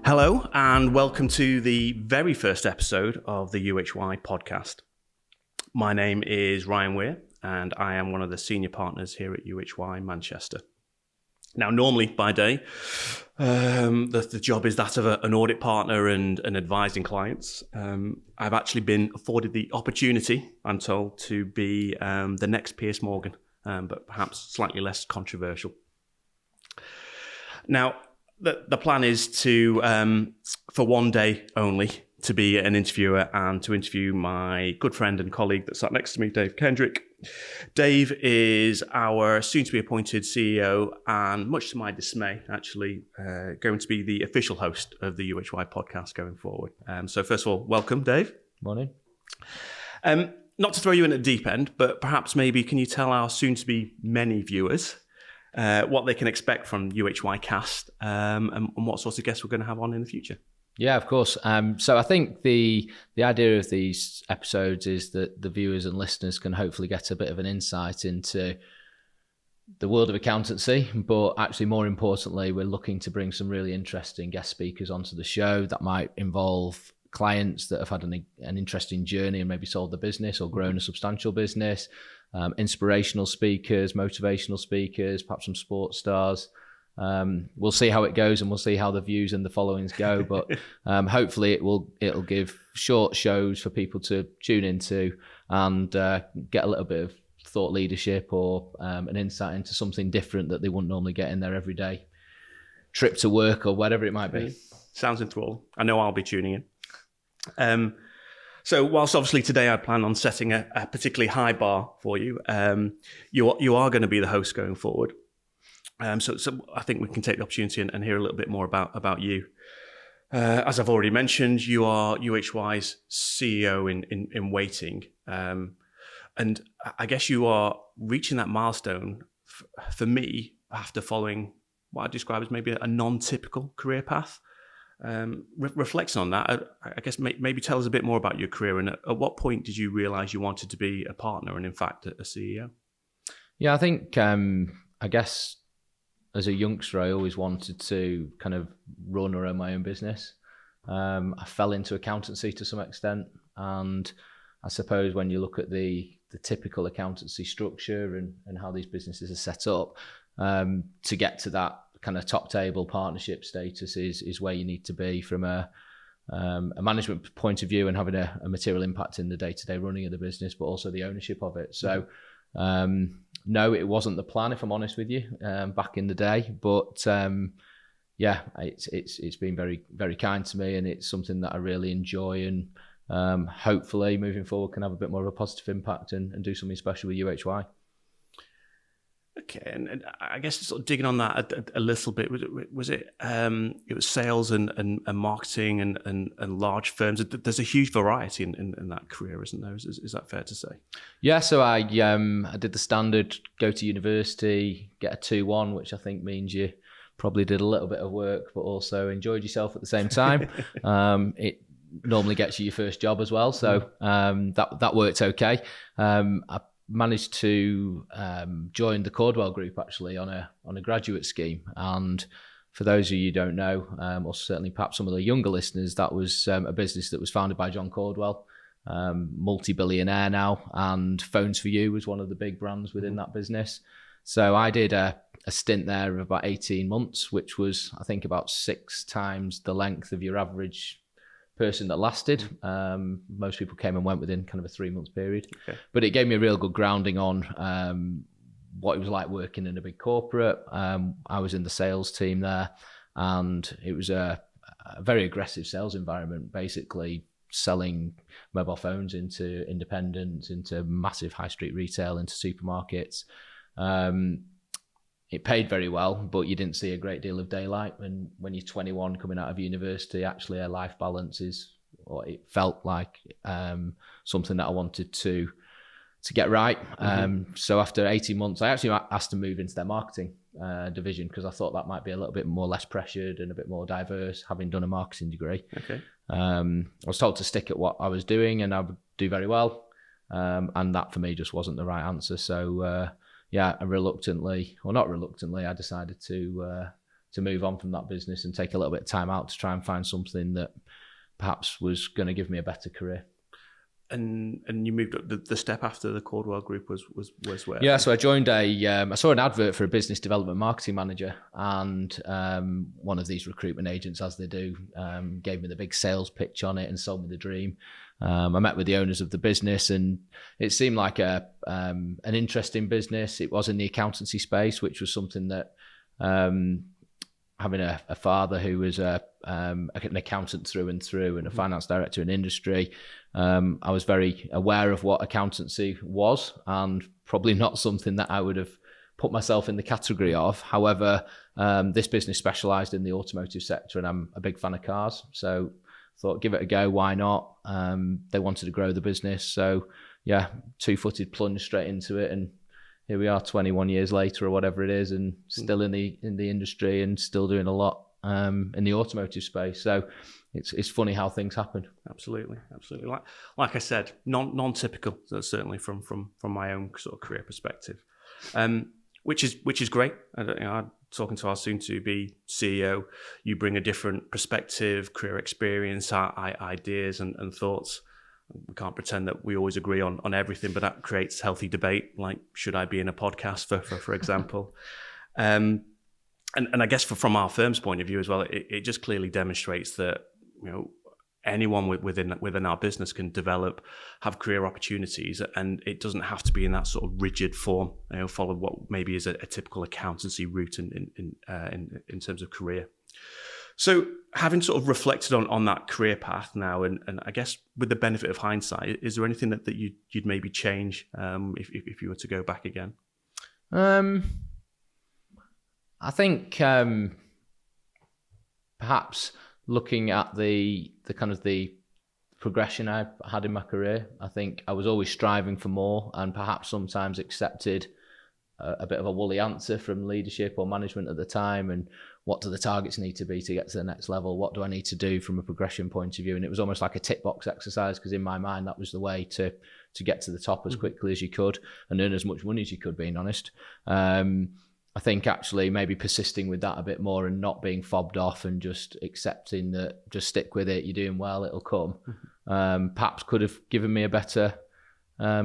Hello, and welcome to the very first episode of the UHY Podcast. My name is Ryan Weir, and I am one of the senior partners here at UHY Manchester. Now, normally by day, the job is that of an audit partner and advising clients. I've actually been afforded the opportunity, I'm told, to be the next Piers Morgan, but perhaps slightly less controversial. Now, the plan is to, for one day only, to be an interviewer and to interview my good friend and colleague that sat next to me, Dave Kendrick. Dave is our soon-to-be appointed CEO and, much to my dismay, actually going to be the official host of the UHY podcast going forward. So first of all, welcome, Dave. Morning. Not to throw you in at the deep end, but perhaps maybe can you tell our soon-to-be many viewers what they can expect from UHY Cast and what sorts of guests we're going to have on in the future? Yeah, of course. So I think the idea of these episodes is that the viewers and listeners can hopefully get a bit of an insight into the world of accountancy, but actually more importantly, we're looking to bring some really interesting guest speakers onto the show that might involve clients that have had an interesting journey and maybe sold the business or grown a substantial business, inspirational speakers, motivational speakers, perhaps some sports stars. We'll see how it goes and we'll see how the views and the followings go, but hopefully it'll give short shows for people to tune into and get a little bit of thought leadership or an insight into something different that they wouldn't normally get in their everyday trip to work or whatever it might be. Sounds enthralling. I know I'll be tuning in. So whilst obviously today I plan on setting a particularly high bar for you, you are going to be the host going forward. So I think we can take the opportunity and hear a little bit more about you. As I've already mentioned, you are UHY's CEO in waiting. And I guess you are reaching that milestone for me after following what I describe as maybe a non-typical career path. Reflecting on that, I guess maybe tell us a bit more about your career and at what point did you realise you wanted to be a partner and in fact a CEO? Yeah, I think, I guess as a youngster, I always wanted to kind of run or own my own business. I fell into accountancy to some extent. And I suppose when you look at the typical accountancy structure and how these businesses are set up, to get to that kind of top table partnership status is where you need to be from a management point of view and having a material impact in the day-to-day running of the business, but also the ownership of it. So, no, it wasn't the plan, if I'm honest with you, back in the day. But yeah, it's been very, very kind to me, and it's something that I really enjoy. And hopefully, moving forward, can have a bit more of a positive impact and do something special with UHY. Okay, and I guess sort of digging on that a little bit, was it it was sales and marketing and large firms. There's a huge variety in that career, isn't there? Is that fair to say? Yeah, so I did the standard, go to university, get a 2-1, which I think means you probably did a little bit of work, but also enjoyed yourself at the same time. It normally gets you your first job as well, so that worked okay. I managed to join the Cordwell Group actually on a graduate scheme, and for those of you who don't know, or certainly perhaps some of the younger listeners, that was a business that was founded by John Cordwell, multi-billionaire now, and Phones for You was one of the big brands within that business. So I did a stint there of about 18 months, which was I think about 6 times the length of your average person that lasted. Most people came and went within kind of a 3-month period. Okay. But it gave me a real good grounding on what it was like working in a big corporate. I was in the sales team there, and it was a very aggressive sales environment, basically selling mobile phones into independents, into massive high street retail, into supermarkets. It paid very well, but you didn't see a great deal of daylight. And when you're 21 coming out of university, actually a life balance is, or it felt like something that I wanted to get right. So after 18 months, I actually asked to move into their marketing division because I thought that might be a little bit more less pressured and a bit more diverse, having done a marketing degree. Okay. I was told to stick at what I was doing and I would do very well. And that for me just wasn't the right answer. So yeah, I reluctantly, or not reluctantly, I decided to move on from that business and take a little bit of time out to try and find something that perhaps was going to give me a better career. And you moved up. The step after the Caldwell Group was where? Yeah, so I joined I saw an advert for a business development marketing manager, and one of these recruitment agents, as they do, gave me the big sales pitch on it and sold me the dream. I met with the owners of the business, and it seemed like an interesting business. It was in the accountancy space, which was something that, having a father who was an accountant through and through and a finance director in industry, I was very aware of what accountancy was, and probably not something that I would have put myself in the category of. However, this business specialised in the automotive sector, and I'm a big fan of cars, so thought give it a go, why not? They wanted to grow the business, so yeah, two-footed plunge straight into it, and here we are 21 years later or whatever it is, and still in the industry and still doing a lot in the automotive space. So it's funny how things happen. Absolutely. Like I said, non-typical, certainly from my own sort of career perspective, which is great. Talking to our soon-to-be CEO, you bring a different perspective, career experience, ideas and thoughts. We can't pretend that we always agree on everything, but that creates healthy debate. Like, should I be in a podcast, for example? And I guess from our firm's point of view as well, it just clearly demonstrates that, you know, anyone within our business can develop, have career opportunities, and it doesn't have to be in that sort of rigid form. You know, follow what maybe is a typical accountancy route in terms of career. So, having sort of reflected on that career path now, and I guess with the benefit of hindsight, is there anything that you'd maybe change if you were to go back again? I think perhaps looking at the kind of the progression I had in my career, I think I was always striving for more, and perhaps sometimes accepted a bit of a woolly answer from leadership or management at the time, and what do the targets need to be to get to the next level? What do I need to do from a progression point of view? And it was almost like a tick box exercise, because in my mind that was the way to get to the top as quickly as you could and earn as much money as you could, being honest. I think actually maybe persisting with that a bit more and not being fobbed off and just accepting that, just stick with it, you're doing well, it'll come. Perhaps could have given me a better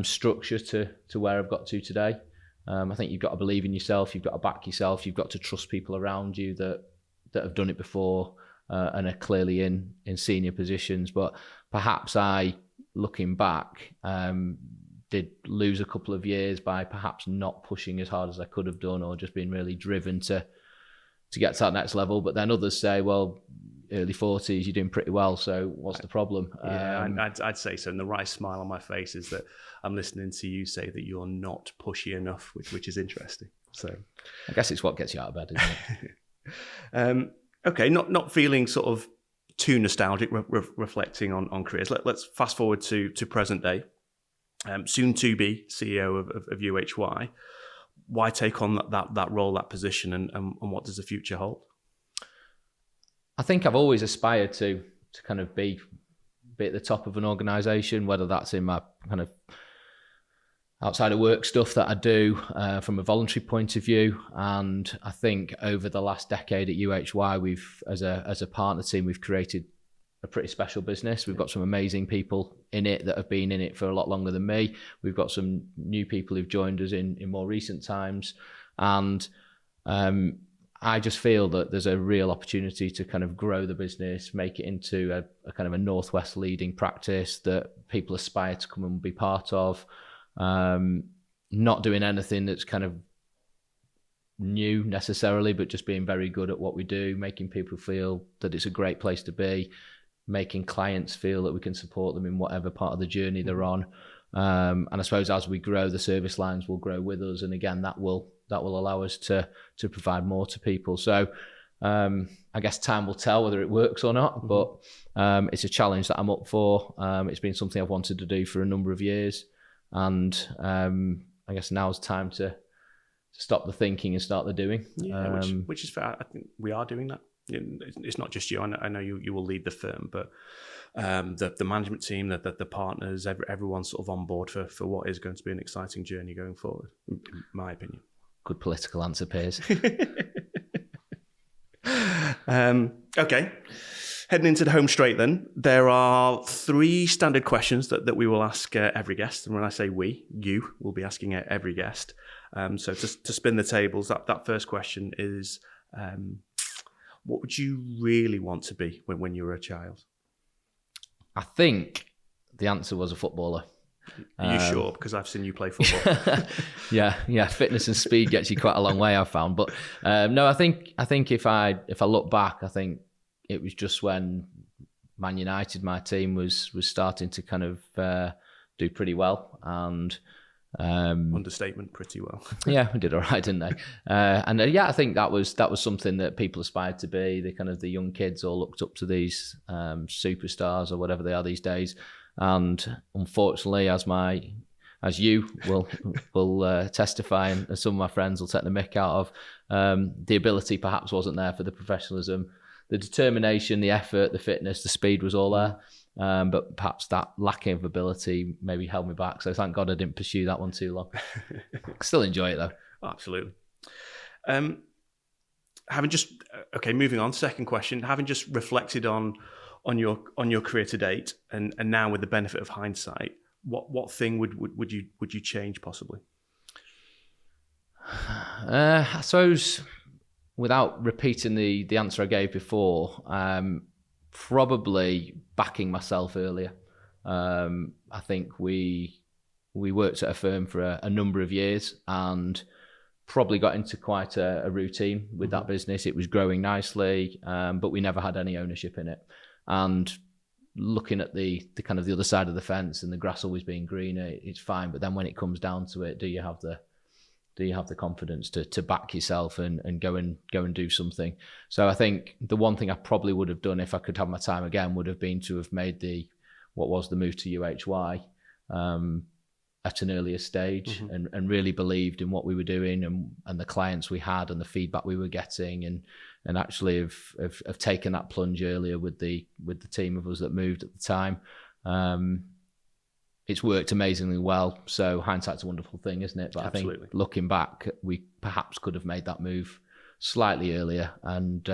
structure to where I've got to today. I think you've got to believe in yourself, you've got to back yourself, you've got to trust people around you that have done it before and are clearly in senior positions. But perhaps I, looking back, did lose a couple of years by perhaps not pushing as hard as I could have done, or just being really driven to get to that next level. But then others say, well, early 40s, you're doing pretty well, so what's the problem? Yeah, I'd say so. And the right smile on my face is that I'm listening to you say that you're not pushy enough, which is interesting. So I guess it's what gets you out of bed, isn't it? Okay, not feeling sort of too nostalgic, reflecting on careers. Let's fast forward to present day. Soon to be CEO of UHY. Why take on that role, that position, and what does the future hold? I think I've always aspired to kind of be at the top of an organisation, whether that's in my kind of outside of work stuff that I do from a voluntary point of view. And I think over the last decade at UHY, we've, as a partner team, we've created a pretty special business. We've got some amazing people in it that have been in it for a lot longer than me. We've got some new people who've joined us in more recent times. And I just feel that there's a real opportunity to kind of grow the business, make it into a kind of a Northwest leading practice that people aspire to come and be part of. Not doing anything that's kind of new necessarily, but just being very good at what we do, making people feel that it's a great place to be, making clients feel that we can support them in whatever part of the journey they're on. And I suppose as we grow, the service lines will grow with us. And again, that will allow us to provide more to people. So I guess time will tell whether it works or not, but it's a challenge that I'm up for. It's been something I've wanted to do for a number of years. And I guess now's time to stop the thinking and start the doing. Yeah, which is fair. I think we are doing that. It's not just you. I know you will lead the firm, but the management team, the partners, everyone's sort of on board for what is going to be an exciting journey going forward, in my opinion. Good political answer, Piers. Okay. Heading into the home straight then, there are 3 standard questions that we will ask every guest. And when I say we, you will be asking every guest. So to spin the tables, that first question is, what would you really want to be when you were a child? I think the answer was a footballer. Are you sure? Because I've seen you play football. Yeah. Fitness and speed gets you quite a long way, I've found. But no, I think if I look back, I think it was just when Man United, my team, was starting to kind of do pretty well, and understatement, pretty well. Yeah, we did all right, didn't they? I think that was something that people aspired to be. The young kids all looked up to these superstars or whatever they are these days. And unfortunately, as you will testify, and some of my friends will take the mick out of, the ability perhaps wasn't there for the professionalism. The determination, the effort, the fitness, the speed was all there. But perhaps that lacking of ability maybe held me back. So thank God I didn't pursue that one too long. Still enjoy it though. Absolutely. Moving on. Second question. Having just reflected on your career to date, and now with the benefit of hindsight, what thing would you change possibly? I suppose, without repeating the answer I gave before, probably backing myself earlier. I think we worked at a firm for a number of years and probably got into quite a routine with that business. It was growing nicely, but we never had any ownership in it. And looking at the kind of the other side of the fence and the grass always being greener, it's fine. But then when it comes down to it, do you have the confidence to back yourself and go and do something? So I think the one thing I probably would have done if I could have my time again would have been to have made the move to UHY at an earlier stage, and really believed in what we were doing and the clients we had and the feedback we were getting, and actually have taken that plunge earlier with the team of us that moved at the time. It's worked amazingly well. So hindsight's a wonderful thing, isn't it? But Absolutely. I think looking back, we perhaps could have made that move slightly earlier, and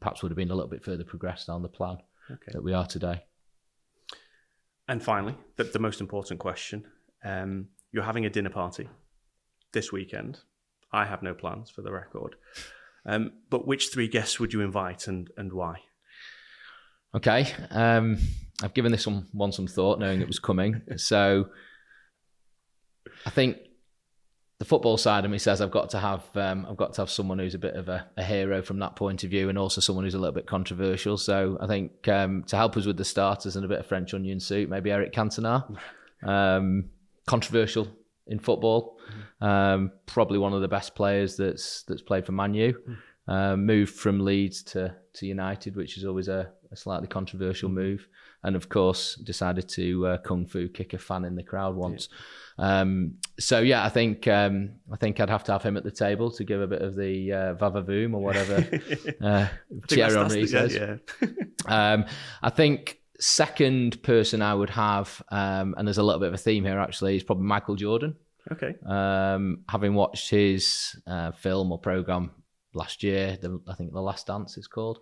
perhaps would have been a little bit further progressed down the plan that we are today. And finally, the most important question. You're having a dinner party this weekend. I have no plans, for the record. But which 3 guests would you invite and why? Okay. I've given this one some thought, knowing it was coming. So I think the football side of me says I've got to have someone who's a bit of a hero from that point of view, and also someone who's a little bit controversial. So I think to help us with the starters and a bit of French onion soup, maybe Eric Cantona. Controversial in football. Probably one of the best players that's played for Man U. Moved from Leeds to United, which is always a slightly controversial move, and of course decided to kung fu kick a fan in the crowd once. I think I'd have to have him at the table to give a bit of the va-va-voom or whatever Thierry Henry says. I think second person I would have, and there's a little bit of a theme here actually, is probably Michael Jordan. Okay. Having watched his film or program last year, I think The Last Dance it's called.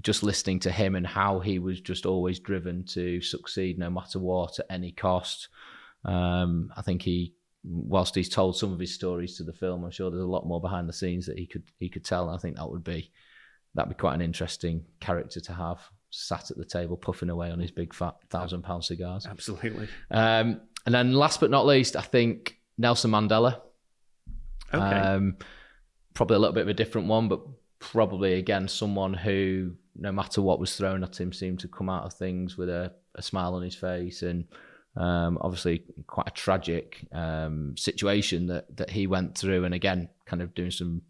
Just listening to him and how he was just always driven to succeed no matter what, at any cost. I think whilst he's told some of his stories to the film, I'm sure there's a lot more behind the scenes that he could tell. And I think that'd be quite an interesting character to have sat at the table puffing away on his big fat £1,000 cigars. Absolutely. And then last but not least, I think Nelson Mandela. Okay. Probably a little bit of a different one, but probably again someone who, no matter what was thrown at him, seemed to come out of things with a smile on his face, and obviously quite a tragic situation that he went through. And again, kind of doing some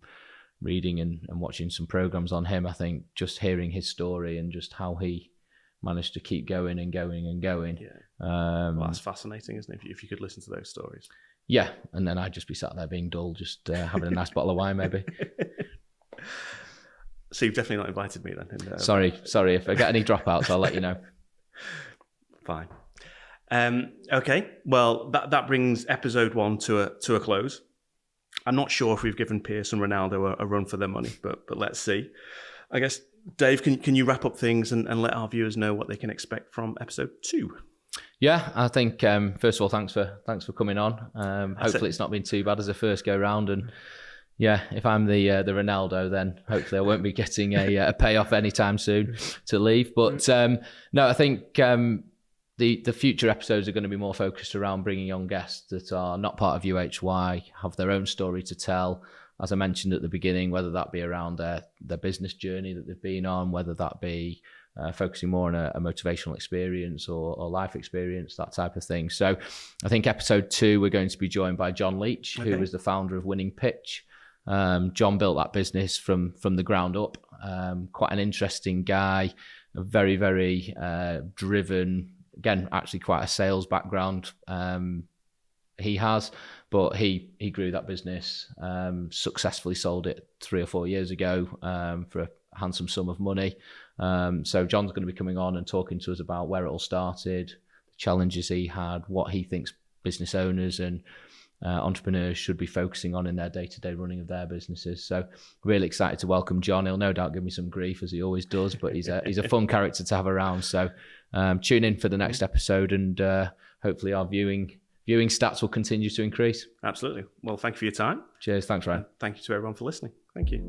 reading and watching some programs on him, I think just hearing his story and just how he managed to keep going and going and going. Well, that's fascinating, isn't it? If you could listen to those stories. Yeah, and then I'd just be sat there being dull, just having a nice bottle of wine, maybe. So you've definitely not invited me then. Sorry. If I get any dropouts, I'll let you know. Fine. Okay. Well, that brings episode 1 to a close. I'm not sure if we've given Pierce and Ronaldo a run for their money, but let's see. I guess, Dave, can you wrap up things and let our viewers know what they can expect from episode 2? Yeah, I think first of all, thanks for coming on. Hopefully, it's not been too bad as a first go round, and yeah, if I'm the Ronaldo, then hopefully I won't be getting a payoff anytime soon to leave. But no, I think the future episodes are going to be more focused around bringing on guests that are not part of UHY, have their own story to tell. As I mentioned at the beginning, whether that be around their business journey that they've been on, whether that be focusing more on a motivational experience or life experience, that type of thing. So I think episode 2, we're going to be joined by John Leach, who was the founder of Winning Pitch. John built that business from the ground up. Quite an interesting guy, a very, very driven, again, actually quite a sales background he has, but he grew that business, successfully sold it 3 or 4 years ago for a handsome sum of money. So John's going to be coming on and talking to us about where it all started, the challenges he had, what he thinks business owners and entrepreneurs should be focusing on in their day-to-day running of their businesses. So really excited to welcome John. He'll no doubt give me some grief, as he always does, but he's a fun character to have around. So tune in for the next episode, and hopefully our viewing stats will continue to increase. Absolutely. Well, thank you for your time. Cheers. Thanks, Ryan. Thank you to everyone for listening. Thank you.